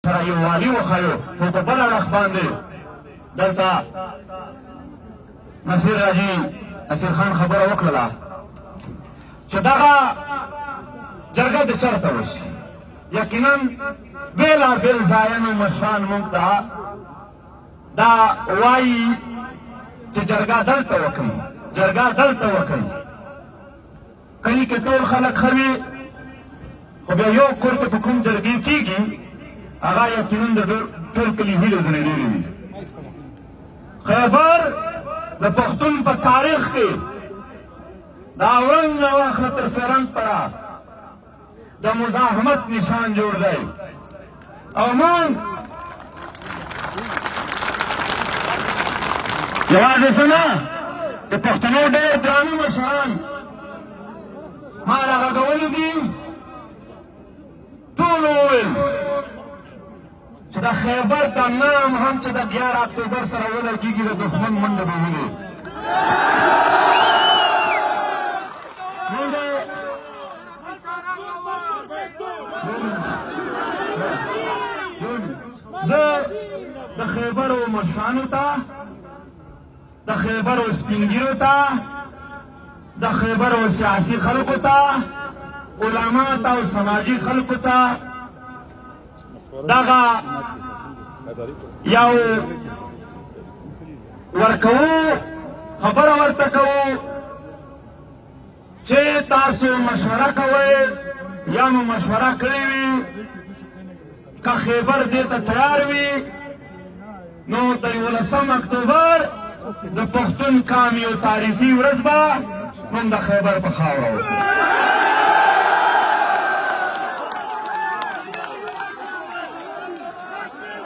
سره یووالي وښیو خو په بل اړخ باندې دلته نصیر حاجي نصیر خان خبره وکړله چې دغه جرګه د چېرته وشي. یقینا بېلابېل ځایونو مشران موږ ته دا وایي چې جرګه دلته وکړئ، جرګه دلته وکړئ. کلي کې ټول خلک ښه وي، خو بیا یو کور کې په کوم جرګې کېږي هغه یقینا د ټول کلي هیلې ځینې ډېرې وي. خیبر د پښتون په تاریخ کې د اورنګ نه واخله تر فرنګ پره د مزاحمت نشان جوړ دی او موږ یوازې څه نه د پښتنو ډېر درانه مشران ما راغږولي دي، ټولو وویل چې د خیبر د نام هم چې د 11 اکتوبر سره ولګېږي د دښمن منډه به ولي. زه د خیبرو مشرانو ته، د خیبرو سپینګیرو ته، د خیبرو سیاسي خلکو ته، علما ته او سماجي خلکو ته دغه یو ورکوو، خبره ورته کوو چې تاسو مشوره کوئ یا مو مشوره کړې وي که خیبر دې ته تیار وي نو د 11 اکتوبر د پښتون قام یو تاریخي ورځ به موږ د خیبر په خاوره وکړو.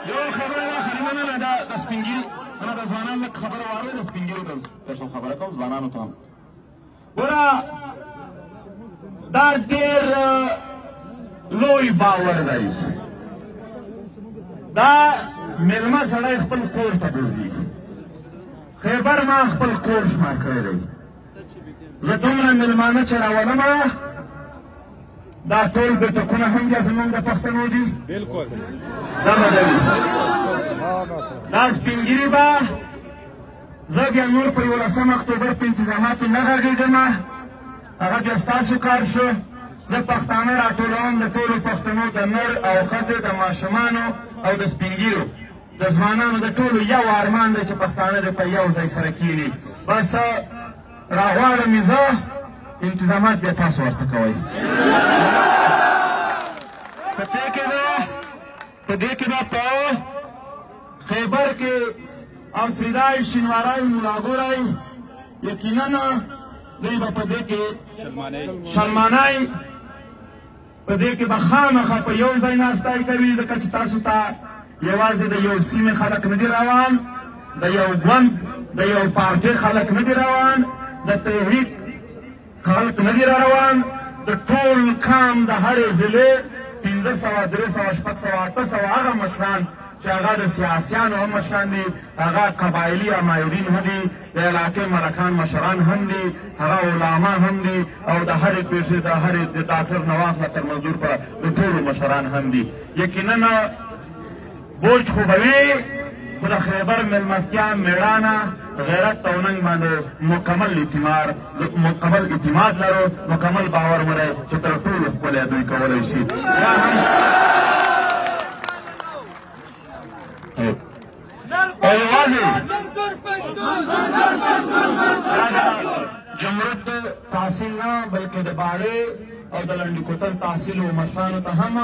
یو خبره آخري مننه ده د سپینګیري، منه د ځوانانو لږ خبره واورئ، د سپینګیرو درته خبره کوم ځوانانو ته هم. ګوره دا ډېر لوی باور دی، دا مېلمه سړی خپل کور ته بوځي. خیبر ما خپل کور شمار کړی دی. زه دومره مېلمانه چې راولمه دا ټول بیټکونه هم بیا زموږ د پښتنو دي، دا بدوي. دا سپینګیري به زه بیا نور په 11 اکتوبر په انتظاماتو نه غږېږم، هغه بیا ستاسو کار شو. زه پښتانه راټولوم د ټولو پښتنو د نر او ښځې د ماشومانو او د سپینګیرو د ځوانانو د ټولو یو ارمان دی چې پښتانه دې په یو ځای سره کښېني. بس راغواړم یې زه، انتظامات بیا تاسو ورته کوئ. په دې کې به په خیبر کې افریدای شینواری ملاګوری یقینا دوی به په دې کې شلمانی په دې کې به خامخا په یو ځای ناستای کوي، ځکه چې تاسو ته یوازې د یو سیمې خلک نه دي روان، د یو ګوند د یو پارټۍ خلک نه دي روان، د تحریک خلک نه دي روان، د ټول قام د هرې ضلعې 500 300 600 800 هغه مشران چې هغه د سیاسیانو هم مشران دي، هغه قبایلي امایدین هم دي، د علاقې ملکان مشران هم دي، هغه علما هم دي، او د هرې پیښې د هرې د ډاکټر نه واخله تر مزدور پورې د ټولو مشران هم دي. یقینا بوج خو به وي، خو د خیبر مېلمستیا مېړانه غیرت او ننګ باندې مکمل اعتماد لرو، مکمل باور ولرئ چې تر ټولو ښکلی دوی کولی شي. او یوازې جمهوریت د تحصیل نه بلکې د باړې او د لنډي کوتل تحصیل و مشرانو ته هم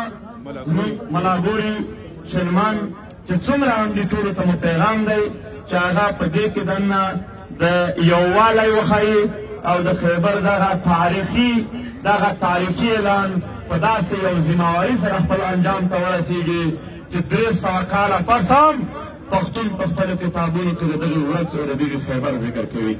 زموږ ملاګوري شلمان چې څومره هم دي ټولو ته مو پیغام دی چې هغه په دې کې دننه د یووالی وښیي او د خیبر دغه تاریخي اعلان په داسې یو ذمهواري سره خپل انجام ته ورسېږي چې 300 کاله پس هم پښتون په خپلو کتابونو کې د دغې ورځ او د دغې خیبر ذکر کوي.